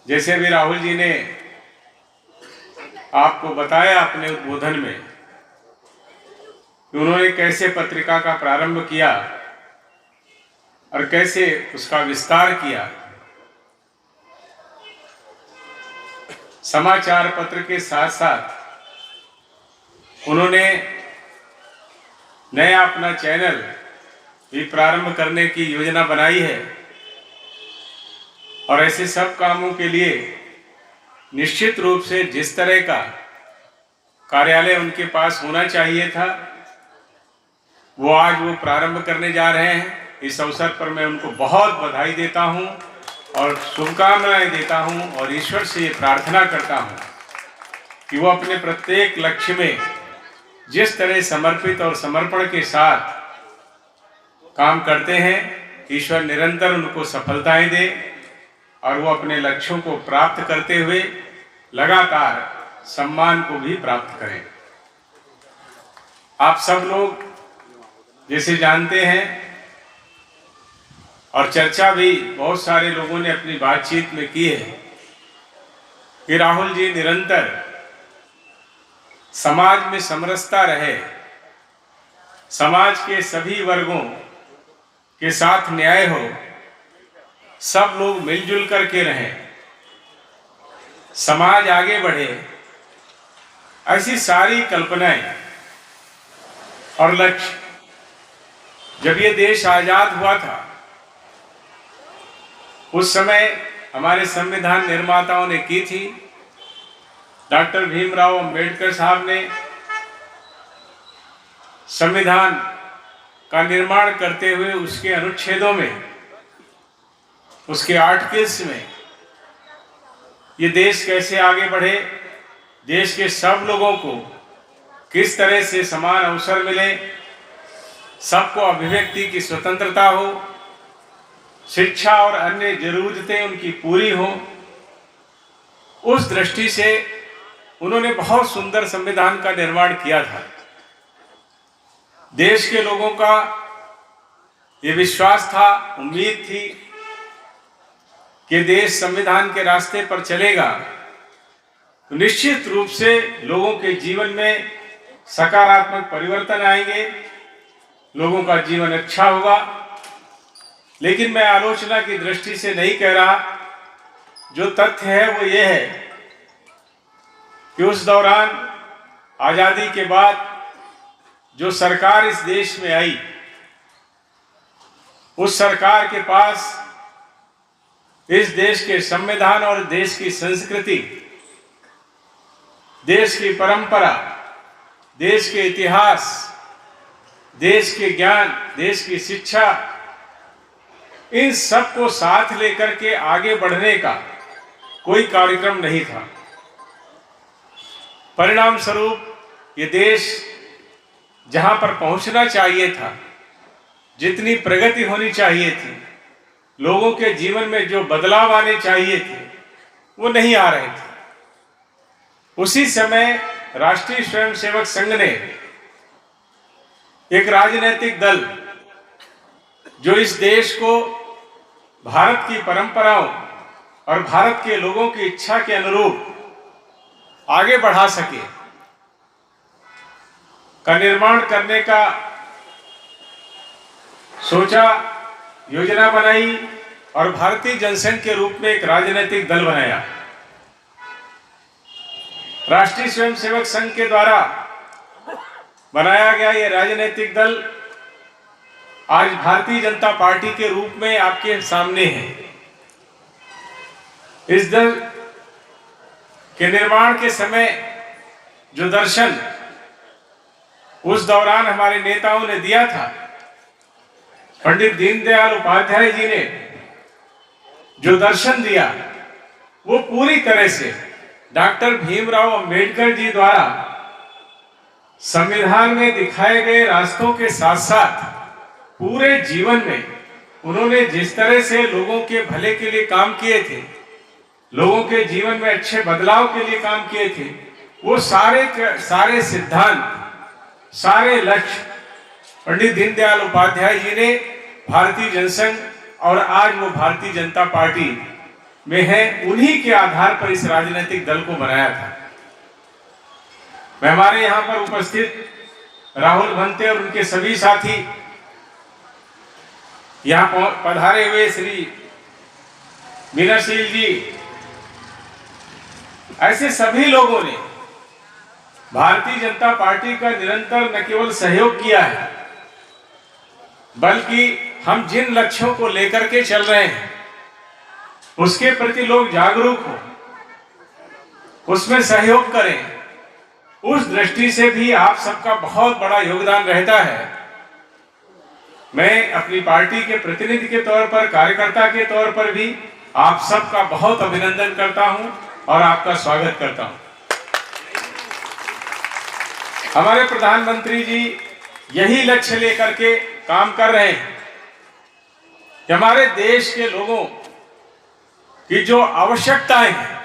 जैसे अभी राहुल जी ने आपको बताया अपने उद्बोधन में कि उन्होंने कैसे पत्रिका का प्रारंभ किया और कैसे उसका विस्तार किया। समाचार पत्र के साथ साथ उन्होंने नया अपना चैनल भी प्रारंभ करने की योजना बनाई है और ऐसे सब कामों के लिए निश्चित रूप से जिस तरह का कार्यालय उनके पास होना चाहिए था वो आज वो प्रारंभ करने जा रहे हैं। इस अवसर पर मैं उनको बहुत बधाई देता हूं और शुभकामनाएं देता हूं और ईश्वर से ये प्रार्थना करता हूं कि वो अपने प्रत्येक लक्ष्य में जिस तरह समर्पित और समर्पण के साथ काम करते हैं, ईश्वर निरंतर उनको सफलताएं दे और वो अपने लक्ष्यों को प्राप्त करते हुए लगातार सम्मान को भी प्राप्त करें। आप सब लोग जैसे जानते हैं और चर्चा भी बहुत सारे लोगों ने अपनी बातचीत में की है कि राहुल जी निरंतर समाज में समरसता रहे, समाज के सभी वर्गों के साथ न्याय हो, सब लोग मिलजुल करके रहें, समाज आगे बढ़े, ऐसी सारी कल्पनाएं और लक्ष्य जब ये देश आजाद हुआ था उस समय हमारे संविधान निर्माताओं ने की थी। डॉक्टर भीमराव अंबेडकर साहब ने संविधान का निर्माण करते हुए उसके अनुच्छेदों में, उसके आर्टिकल्स में ये देश कैसे आगे बढ़े, देश के सब लोगों को किस तरह से समान अवसर मिले, सबको अभिव्यक्ति की स्वतंत्रता हो, शिक्षा और अन्य जरूरतें उनकी पूरी हो, उस दृष्टि से उन्होंने बहुत सुंदर संविधान का निर्माण किया था। देश के लोगों का ये विश्वास था, उम्मीद थी कि देश संविधान के रास्ते पर चलेगा तो निश्चित रूप से लोगों के जीवन में सकारात्मक परिवर्तन आएंगे, लोगों का जीवन अच्छा होगा। लेकिन मैं आलोचना की दृष्टि से नहीं कह रहा, जो तथ्य है वो ये है कि उस दौरान आजादी के बाद जो सरकार इस देश में आई, उस सरकार के पास इस देश के संविधान और देश की संस्कृति, देश की परंपरा, देश के इतिहास, देश के ज्ञान, देश की शिक्षा, इन सब को साथ लेकर के आगे बढ़ने का कोई कार्यक्रम नहीं था। परिणाम स्वरूप ये देश जहां पर पहुंचना चाहिए था, जितनी प्रगति होनी चाहिए थी, लोगों के जीवन में जो बदलाव आने चाहिए थे वो नहीं आ रहे थे। उसी समय राष्ट्रीय स्वयंसेवक संघ ने एक राजनीतिक दल जो इस देश को भारत की परंपराओं और भारत के लोगों की इच्छा के अनुरूप आगे बढ़ा सके का निर्माण करने का सोचा, योजना बनाई और भारतीय जनसंघ के रूप में एक राजनीतिक दल बनाया। राष्ट्रीय स्वयंसेवक संघ के द्वारा बनाया गया ये राजनीतिक दल आज भारतीय जनता पार्टी के रूप में आपके सामने है। इस दल के निर्माण के समय जो दर्शन उस दौरान हमारे नेताओं ने दिया था, पंडित दीनदयाल उपाध्याय जी ने जो दर्शन दिया वो पूरी तरह से डॉक्टर भीमराव अंबेडकर जी द्वारा संविधान में दिखाए गए रास्तों के साथ साथ पूरे जीवन में उन्होंने जिस तरह से लोगों के भले के लिए काम किए थे, लोगों के जीवन में अच्छे बदलाव के लिए काम किए थे, वो सारे सिद्धांत, सारे लक्ष्य पंडित दीनदयाल उपाध्याय जी ने भारतीय जनसंघ और आज वो भारतीय जनता पार्टी में है, उन्हीं के आधार पर इस राजनीतिक दल को बनाया था। मैं हमारे यहां पर उपस्थित राहुल भंते और उनके सभी साथी, यहां पधारे हुए श्री मीनाशील जी, ऐसे सभी लोगों ने भारतीय जनता पार्टी का निरंतर न केवल सहयोग किया है, बल्कि हम जिन लक्ष्यों को लेकर के चल रहे हैं उसके प्रति लोग जागरूक हो, उसमें सहयोग करें। उस दृष्टि से भी आप सबका बहुत बड़ा योगदान रहता है। मैं अपनी पार्टी के प्रतिनिधि के तौर पर, कार्यकर्ता के तौर पर भी आप सबका बहुत अभिनंदन करता हूं और आपका स्वागत करता हूं। हमारे प्रधानमंत्री जी यही लक्ष्य लेकर के काम कर रहे हैं कि हमारे देश के लोगों की जो आवश्यकताएं हैं,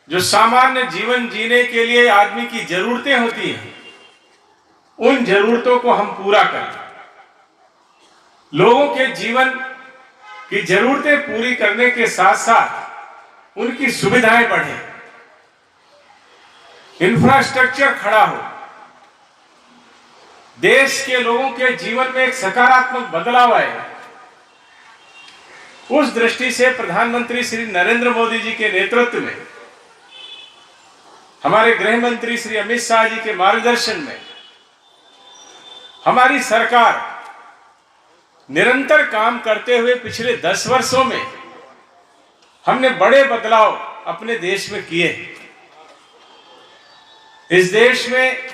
जो सामान्य जीवन जीने के लिए आदमी की जरूरतें होती हैं, उन जरूरतों को हम पूरा करें। लोगों के जीवन की जरूरतें पूरी करने के साथ साथ उनकी सुविधाएं बढ़े, इंफ्रास्ट्रक्चर खड़ा हो, देश के लोगों के जीवन में एक सकारात्मक बदलाव आए। उस दृष्टि से प्रधानमंत्री श्री नरेंद्र मोदी जी के नेतृत्व में, हमारे गृह मंत्री श्री अमित शाह जी के मार्गदर्शन में हमारी सरकार निरंतर काम करते हुए पिछले 10 वर्षों में हमने बड़े बदलाव अपने देश में किए। इस देश में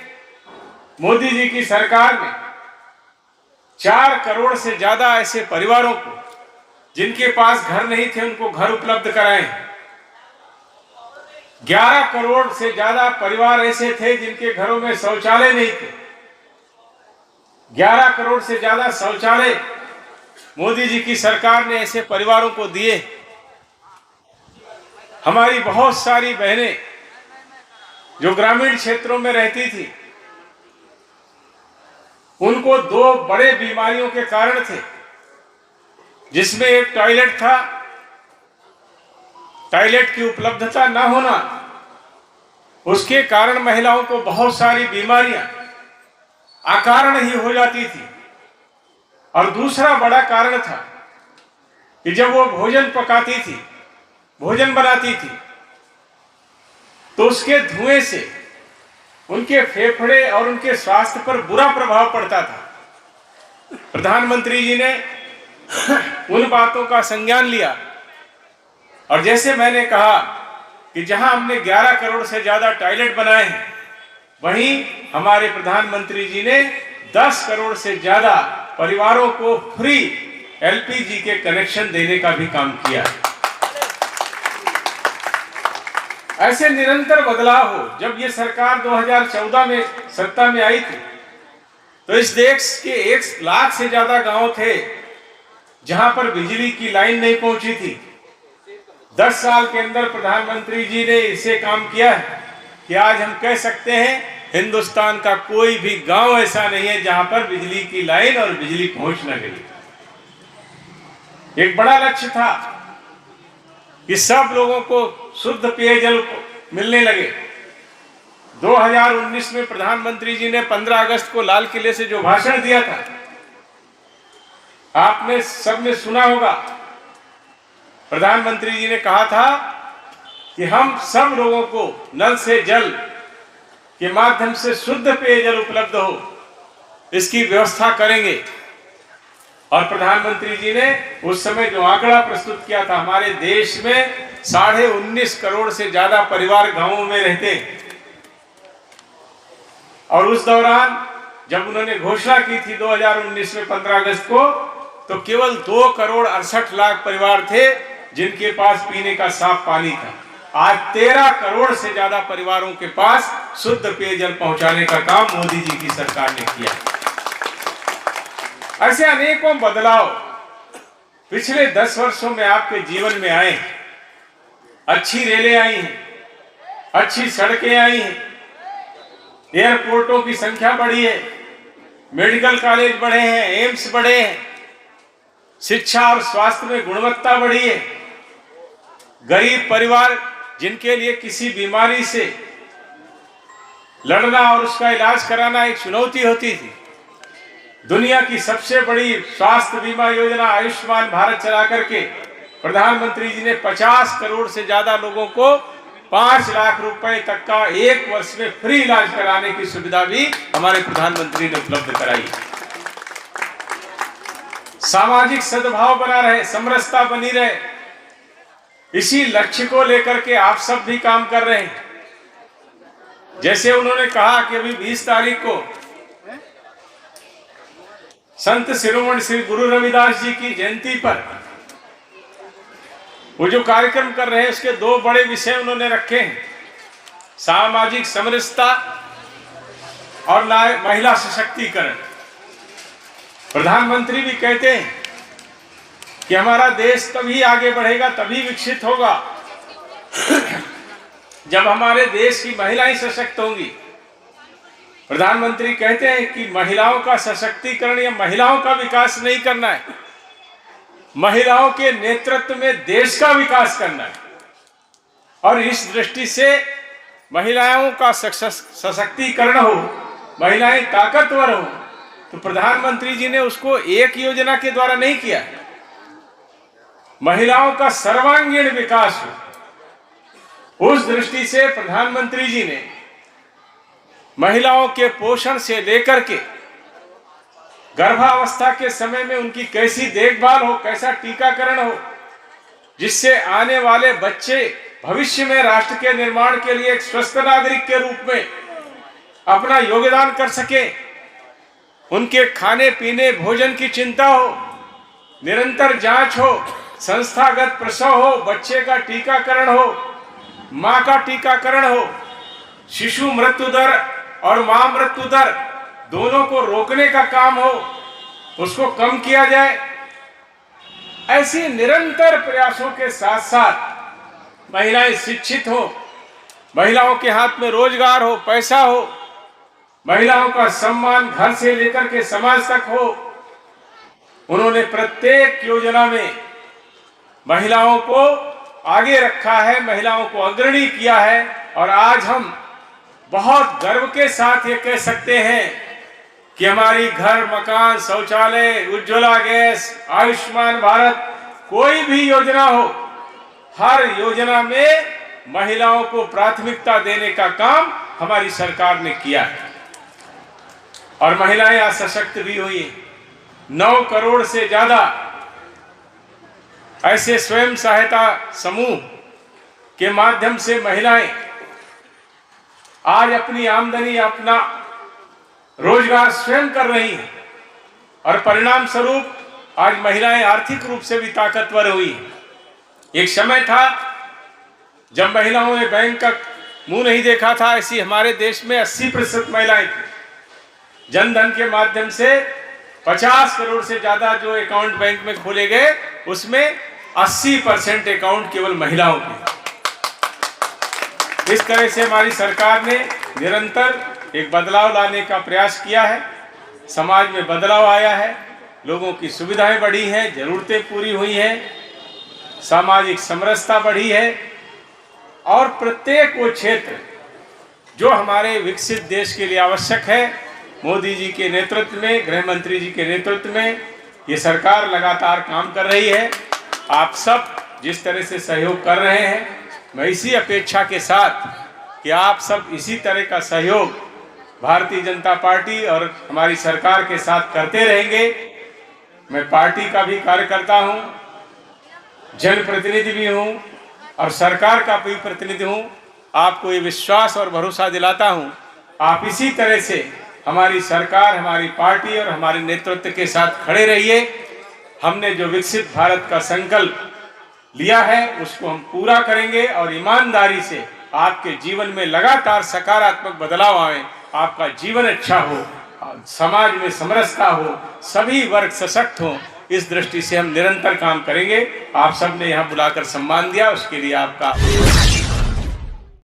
मोदी जी की सरकार ने 4 करोड़ से ज्यादा ऐसे परिवारों को, जिनके पास घर नहीं थे, उनको घर उपलब्ध कराए। 11 करोड़ से ज्यादा परिवार ऐसे थे जिनके घरों में शौचालय नहीं थे। 11 करोड़ से ज्यादा शौचालय मोदी जी की सरकार ने ऐसे परिवारों को दिए। हमारी बहुत सारी बहनें जो ग्रामीण क्षेत्रों में रहती थी, उनको 2 बड़े बीमारियों के कारण थे, जिसमें एक टॉयलेट था, टॉयलेट की उपलब्धता न होना, उसके कारण महिलाओं को बहुत सारी बीमारियां अकारण ही हो जाती थी। और दूसरा बड़ा कारण था कि जब वो भोजन पकाती थी, भोजन बनाती थी, तो उसके धुएं से उनके फेफड़े और उनके स्वास्थ्य पर बुरा प्रभाव पड़ता था। प्रधानमंत्री जी ने उन बातों का संज्ञान लिया और जैसे मैंने कहा कि जहां हमने 11 करोड़ से ज्यादा टॉयलेट बनाए हैं, वहीं हमारे प्रधानमंत्री जी ने 10 करोड़ से ज्यादा परिवारों को फ्री एलपीजी के कनेक्शन देने का भी काम किया है। ऐसे निरंतर बदलाव हो। जब ये सरकार 2014 में सत्ता में आई थी, तो इस देश के 1 लाख से ज्यादा गांव थे जहां पर बिजली की लाइन नहीं पहुंची थी। 10 साल के अंदर प्रधानमंत्री जी ने इसे काम किया है कि आज हम कह सकते हैं हिंदुस्तान का कोई भी गांव ऐसा नहीं है जहां पर बिजली की लाइन और बिजली पहुंच न गई। एक बड़ा लक्ष्य था कि सब लोगों को शुद्ध पेयजल मिलने लगे। 2019 में प्रधानमंत्री जी ने 15 अगस्त को लाल किले से जो भाषण दिया था, आपने सबने सुना होगा। प्रधानमंत्री जी ने कहा था कि हम सब लोगों को नल से जल के माध्यम से शुद्ध पेयजल उपलब्ध हो, इसकी व्यवस्था करेंगे। और प्रधानमंत्री जी ने उस समय जो आंकड़ा प्रस्तुत किया था, हमारे देश में 19.5 करोड़ से ज्यादा परिवार गांवों में रहते हैं। और उस दौरान जब उन्होंने घोषणा की थी 2019 में 15 अगस्त को, तो केवल 2 करोड़ 68 लाख परिवार थे जिनके पास पीने का साफ पानी था। आज 13 करोड़ से ज्यादा परिवारों के पास शुद्ध पेयजल पहुंचाने का काम मोदी जी की सरकार ने किया। ऐसे अनेकों बदलाव पिछले 10 वर्षों में आपके जीवन में आए। अच्छी रेलें आई हैं, अच्छी सड़कें आई हैं, एयरपोर्टों की संख्या बढ़ी है, मेडिकल कॉलेज बढ़े हैं, एम्स बढ़े हैं, शिक्षा और स्वास्थ्य में गुणवत्ता बढ़ी है। गरीब परिवार जिनके लिए किसी बीमारी से लड़ना और उसका इलाज कराना एक चुनौती होती थी, दुनिया की सबसे बड़ी स्वास्थ्य बीमा योजना आयुष्मान भारत चला करके प्रधानमंत्री जी ने 50 करोड़ से ज्यादा लोगों को 5 लाख रुपए तक का एक वर्ष में फ्री इलाज कराने की सुविधा भी हमारे प्रधानमंत्री ने उपलब्ध कराई। सामाजिक सद्भाव बना रहे, समरसता बनी रहे, इसी लक्ष्य को लेकर के आप सब भी काम कर रहे हैं। जैसे उन्होंने कहा कि अभी 20 तारीख को संत शिरोमणि श्री गुरु रविदास जी की जयंती पर वो जो कार्यक्रम कर रहे हैं उसके 2 बड़े विषय उन्होंने रखे हैं, सामाजिक समरसता और महिला सशक्तिकरण। प्रधानमंत्री भी कहते हैं कि हमारा देश तभी आगे बढ़ेगा, तभी विकसित होगा जब हमारे देश की महिलाएं सशक्त होंगी। प्रधानमंत्री कहते हैं कि महिलाओं का सशक्तिकरण या महिलाओं का विकास नहीं करना है, महिलाओं के नेतृत्व में देश का विकास करना है। और इस दृष्टि से महिलाओं का सशक्तिकरण हो, महिलाएं ताकतवर हो, तो प्रधानमंत्री जी ने उसको एक योजना के द्वारा नहीं किया। महिलाओं का सर्वांगीण विकास हो, उस दृष्टि से प्रधानमंत्री जी ने महिलाओं के पोषण से लेकर के गर्भावस्था के समय में उनकी कैसी देखभाल हो, कैसा टीकाकरण हो, जिससे आने वाले बच्चे भविष्य में राष्ट्र के निर्माण के लिए एक स्वस्थ नागरिक के रूप में अपना योगदान कर सके। उनके खाने पीने भोजन की चिंता हो, निरंतर जांच हो, संस्थागत प्रसव हो, बच्चे का टीकाकरण हो, मां का टीकाकरण हो, शिशु मृत्यु दर और मां मृत्यु दर दोनों को रोकने का काम हो, उसको कम किया जाए। ऐसी निरंतर प्रयासों के साथ साथ महिलाएं शिक्षित हो, महिलाओं के हाथ में रोजगार हो, पैसा हो, महिलाओं का सम्मान घर से लेकर के समाज तक हो। उन्होंने प्रत्येक योजना में महिलाओं को आगे रखा है, महिलाओं को अग्रणी किया है। और आज हम बहुत गर्व के साथ ये कह सकते हैं कि हमारी घर, मकान, शौचालय, उज्ज्वला गैस, आयुष्मान भारत, कोई भी योजना हो, हर योजना में महिलाओं को प्राथमिकता देने का काम हमारी सरकार ने किया है। और महिलाएं आज सशक्त भी हुई। 9 करोड़ से ज्यादा ऐसे स्वयं सहायता समूह के माध्यम से महिलाएं आज अपनी आमदनी, अपना रोजगार स्वयं कर रही हैं। और परिणाम स्वरूप आज महिलाएं आर्थिक रूप से भी ताकतवर हुई। एक समय था जब महिलाओं ने बैंक का मुंह नहीं देखा था, ऐसी हमारे देश में 80% महिलाएं थी। जनधन के माध्यम से 50 करोड़ से ज्यादा जो अकाउंट बैंक में खोले गए, उसमें 80% अकाउंट केवल महिलाओं के। इस तरह से हमारी सरकार ने निरंतर एक बदलाव लाने का प्रयास किया है। समाज में बदलाव आया है, लोगों की सुविधाएं बढ़ी हैं, जरूरतें पूरी हुई हैं, सामाजिक समरसता बढ़ी है। और प्रत्येक वो क्षेत्र जो हमारे विकसित देश के लिए आवश्यक है, मोदी जी के नेतृत्व में, गृह मंत्री जी के नेतृत्व में ये सरकार लगातार काम कर रही है। आप सब जिस तरह से सहयोग कर रहे हैं, मैं इसी अपेक्षा के साथ कि आप सब इसी तरह का सहयोग भारतीय जनता पार्टी और हमारी सरकार के साथ करते रहेंगे। मैं पार्टी का भी कार्यकर्ता हूं, जनप्रतिनिधि भी हूं और सरकार का भी प्रतिनिधि हूं। आपको ये विश्वास और भरोसा दिलाता हूं, आप इसी तरह से हमारी सरकार, हमारी पार्टी और हमारे नेतृत्व के साथ खड़े रहिए। हमने जो विकसित भारत का संकल्प लिया है उसको हम पूरा करेंगे और ईमानदारी से आपके जीवन में लगातार सकारात्मक बदलाव आए, आपका जीवन अच्छा हो, समाज में समरसता हो, सभी वर्ग सशक्त हो, इस दृष्टि से हम निरंतर काम करेंगे। आप सबने यहाँ बुलाकर सम्मान दिया, उसके लिए आपका